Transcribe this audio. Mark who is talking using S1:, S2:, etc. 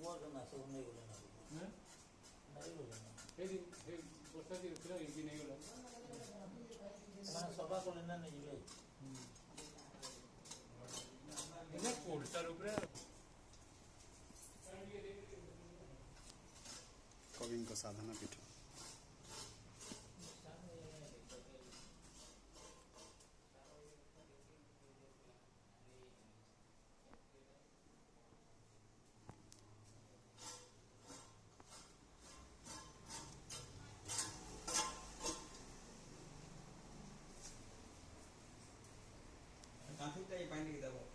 S1: ना सब नहीं बोले ना नहीं बोले ना
S2: हे वर्षा दी फिर एमपी नहीं गला
S1: ମାନେ ସଭା କଲେ ନା नहीं ଯିବେ
S2: इन्हें कोर्टार ऊपर
S3: कविଙ୍କ साधना पीठ
S4: काफी टाइम पानी की दबो